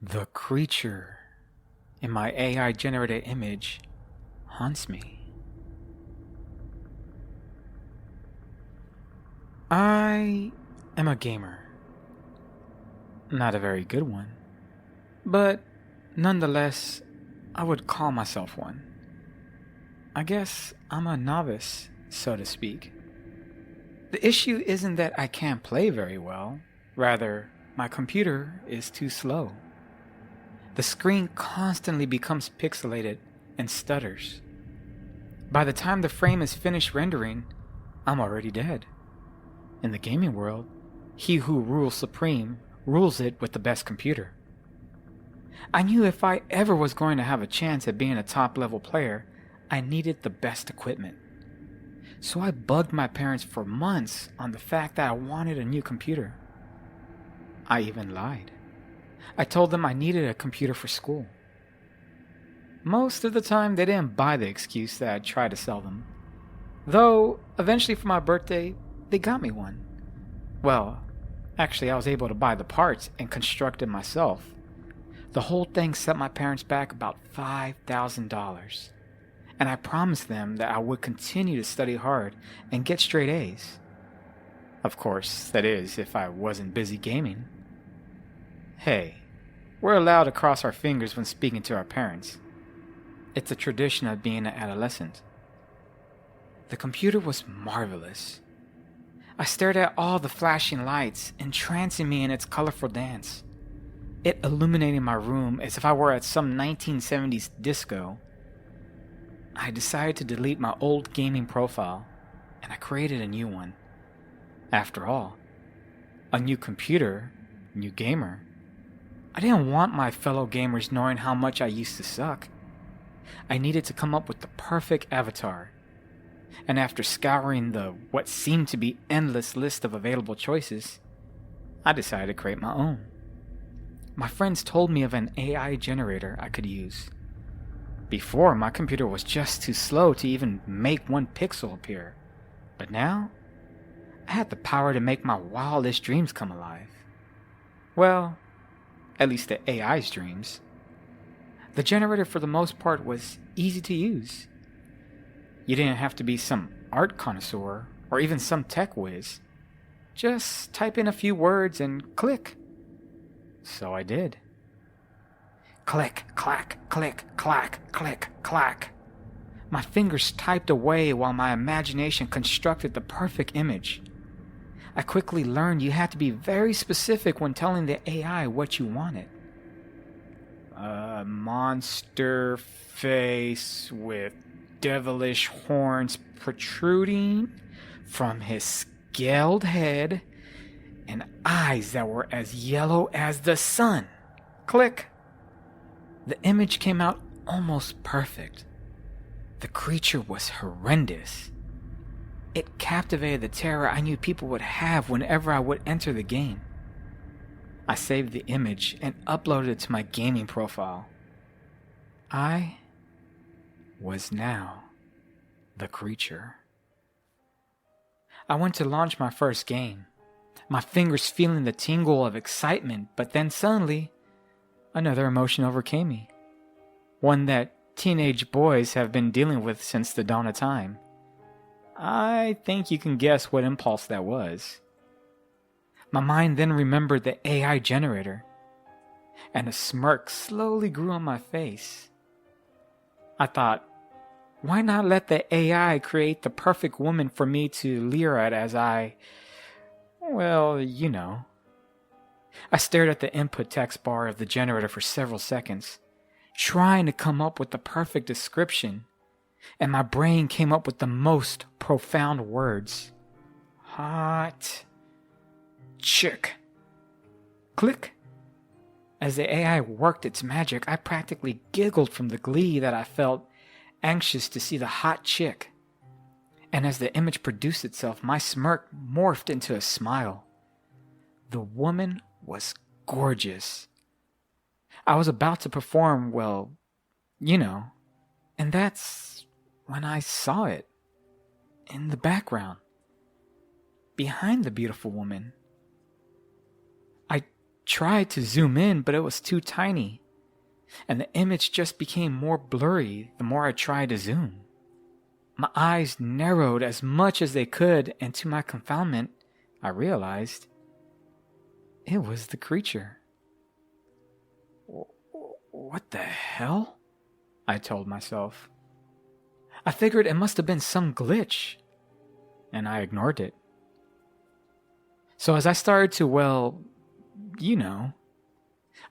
The creature in my AI generated image haunts me. I am a gamer. Not a very good one, but nonetheless, I would call myself one. I guess I'm a novice, so to speak. The issue isn't that I can't play very well, rather, my computer is too slow. The screen constantly becomes pixelated and stutters. By the time the frame is finished rendering, I'm already dead. In the gaming world, he who rules supreme rules it with the best computer. I knew if I ever was going to have a chance at being a top-level player, I needed the best equipment. So I bugged my parents for months on the fact that I wanted a new computer. I even lied. I told them I needed a computer for school. Most of the time, they didn't buy the excuse that I tried to sell them. Though, eventually for my birthday, they got me one. Well, actually I was able to buy the parts and construct it myself. The whole thing set my parents back about $5,000. And I promised them that I would continue to study hard and get straight A's. Of course, that is, if I wasn't busy gaming. Hey, we're allowed to cross our fingers when speaking to our parents. It's a tradition of being an adolescent. The computer was marvelous. I stared at all the flashing lights, entrancing me in its colorful dance. It illuminated my room as if I were at some 1970s disco. I decided to delete my old gaming profile, and I created a new one. After all, a new computer, new gamer. I didn't want my fellow gamers knowing how much I used to suck. I needed to come up with the perfect avatar. And after scouring the what seemed to be endless list of available choices, I decided to create my own. My friends told me of an AI generator I could use. Before, my computer was just too slow to even make one pixel appear. But now, I had the power to make my wildest dreams come alive. Well, at least the AI's dreams. The generator for the most part was easy to use. You didn't have to be some art connoisseur or even some tech whiz. Just type in a few words and click. So I did. Click, clack, click, clack, click, clack. My fingers typed away while my imagination constructed the perfect image. I quickly learned you had to be very specific when telling the AI what you wanted. A monster face with devilish horns protruding from his scaled head and eyes that were as yellow as the sun. Click. The image came out almost perfect. The creature was horrendous. It captivated the terror I knew people would have whenever I would enter the game. I saved the image and uploaded it to my gaming profile. I was now the creature. I went to launch my first game, my fingers feeling the tingle of excitement, but then suddenly, another emotion overcame me. One that teenage boys have been dealing with since the dawn of time. I think you can guess what impulse that was. My mind then remembered the AI generator, and a smirk slowly grew on my face. I thought, why not let the AI create the perfect woman for me to leer at as I... well, you know. I stared at the input text bar of the generator for several seconds, trying to come up with the perfect description, and my brain came up with the most profound words. Hot chick. Click. As the AI worked its magic, I practically giggled from the glee that I felt, anxious to see the hot chick. And as the image produced itself, my smirk morphed into a smile. The woman was gorgeous. I was about to perform, well, you know, and that's when I saw it. In the background. Behind the beautiful woman. I tried to zoom in, but it was too tiny, and the image just became more blurry the more I tried to zoom. My eyes narrowed as much as they could, and to my confoundment, I realized it was the creature. What the hell? I told myself. I figured it must have been some glitch, and I ignored it. So as I started to,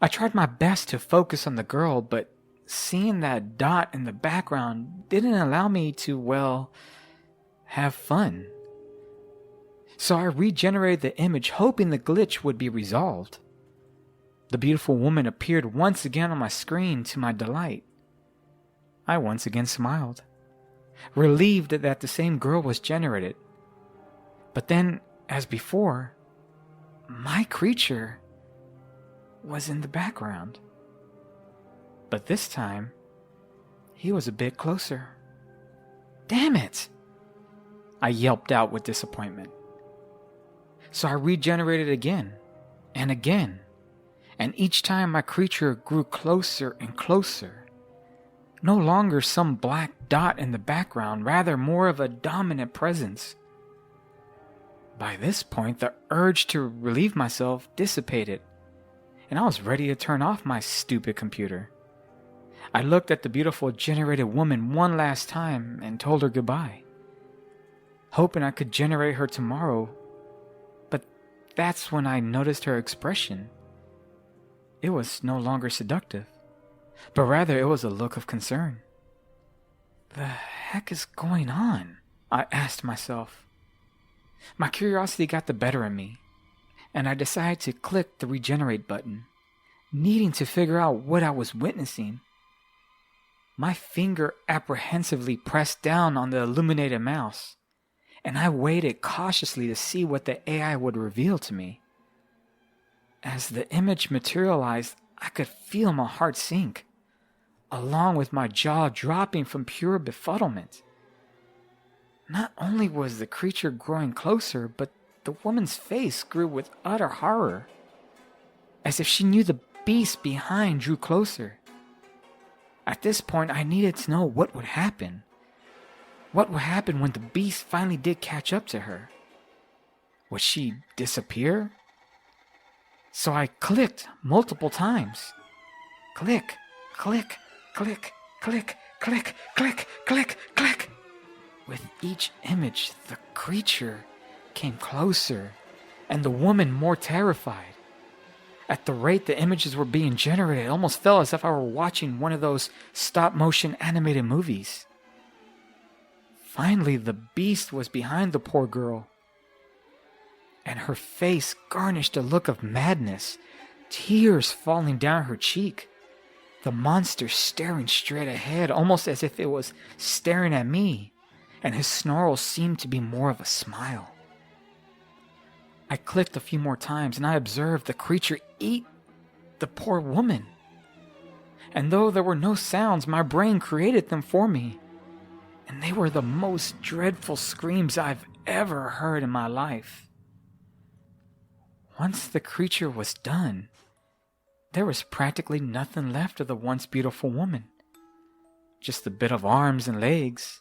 I tried my best to focus on the girl, but seeing that dot in the background didn't allow me to, have fun. So I regenerated the image, hoping the glitch would be resolved. The beautiful woman appeared once again on my screen to my delight. I once again smiled, relieved that the same girl was generated. But then, as before, my creature was in the background. But this time, he was a bit closer. Damn it! I yelped out with disappointment. So I regenerated again, and each time my creature grew closer and closer. No longer some black dot in the background, rather more of a dominant presence. By this point, the urge to relieve myself dissipated, and I was ready to turn off my stupid computer. I looked at the beautiful generated woman one last time and told her goodbye, hoping I could generate her tomorrow, but that's when I noticed her expression. It was no longer seductive, but rather it was a look of concern. The heck is going on? I asked myself. My curiosity got the better of me, and I decided to click the regenerate button, needing to figure out what I was witnessing. My finger apprehensively pressed down on the illuminated mouse, and I waited cautiously to see what the AI would reveal to me. As the image materialized, I could feel my heart sink, along with my jaw dropping from pure befuddlement. Not only was the creature growing closer, but the woman's face grew with utter horror, as if she knew the beast behind drew closer. At this point, I needed to know what would happen. What would happen when the beast finally did catch up to her? Would she disappear? So I clicked multiple times. Click, click, click, click, click, click, click, click. With each image, the creature came closer, and the woman more terrified. At the rate the images were being generated, it almost felt as if I were watching one of those stop-motion animated movies. Finally, the beast was behind the poor girl, and her face garnished a look of madness, tears falling down her cheek. The monster staring straight ahead, almost as if it was staring at me, and his snarl seemed to be more of a smile. I clicked a few more times, and I observed the creature eat the poor woman. And though there were no sounds, my brain created them for me, and they were the most dreadful screams I've ever heard in my life. Once the creature was done, there was practically nothing left of the once beautiful woman, just a bit of arms and legs.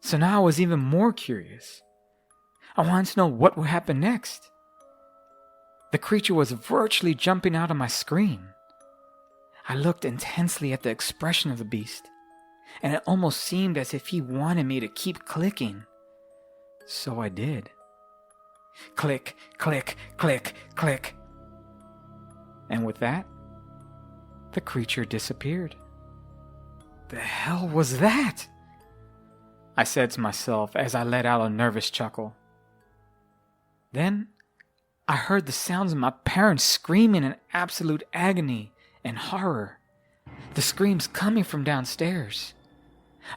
So now I was even more curious. I wanted to know what would happen next. The creature was virtually jumping out of my screen. I looked intensely at the expression of the beast, and it almost seemed as if he wanted me to keep clicking. So I did. Click, click, click, click. And with that, the creature disappeared. The hell was that? I said to myself as I let out a nervous chuckle. Then, I heard the sounds of my parents screaming in absolute agony and horror. The screams coming from downstairs.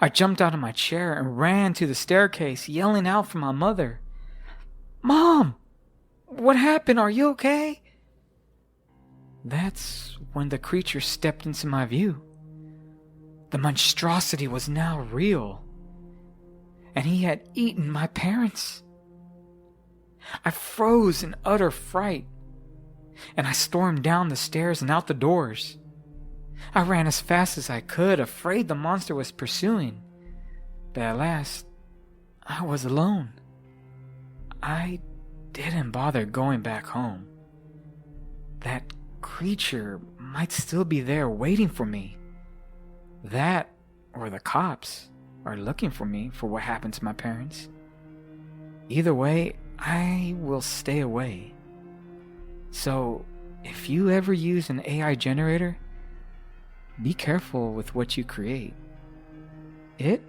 I jumped out of my chair and ran to the staircase, yelling out for my mother. "Mom! What happened? Are you okay?" That's when the creature stepped into my view. The monstrosity was now real, and he had eaten my parents. I froze in utter fright, and I stormed down the stairs and out the doors. I ran as fast as I could, afraid the monster was pursuing. But at last, I was alone. I didn't bother going back home. That creature might still be there waiting for me. That, or the cops, are looking for me for what happened to my parents. Either way, I will stay away. So, if you ever use an AI generator, be careful with what you create. It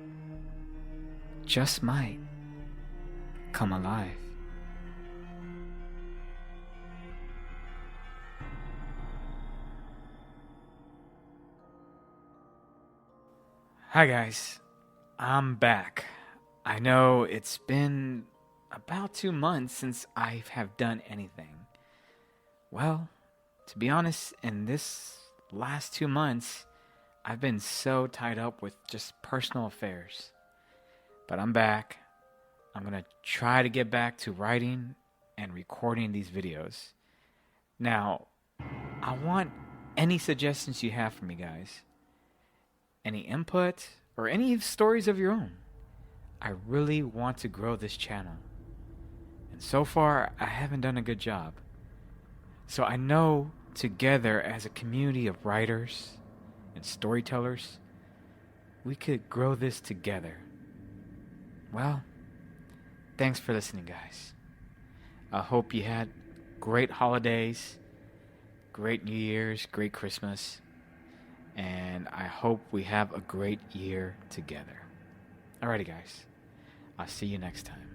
just might come alive. Hi guys, I'm back. I know it's been about 2 months since I have done anything. Well, to be honest, in this last 2 months, I've been so tied up with just personal affairs. But I'm back. I'm going to try to get back to writing and recording these videos. Now, I want any suggestions you have for me, guys. Any input or any stories of your own. I really want to grow this channel. And so far, I haven't done a good job. So I know together as a community of writers and storytellers, we could grow this together. Well, thanks for listening, guys. I hope you had great holidays, great New Year's, great Christmas, and I hope we have a great year together. Alrighty, guys. I'll see you next time.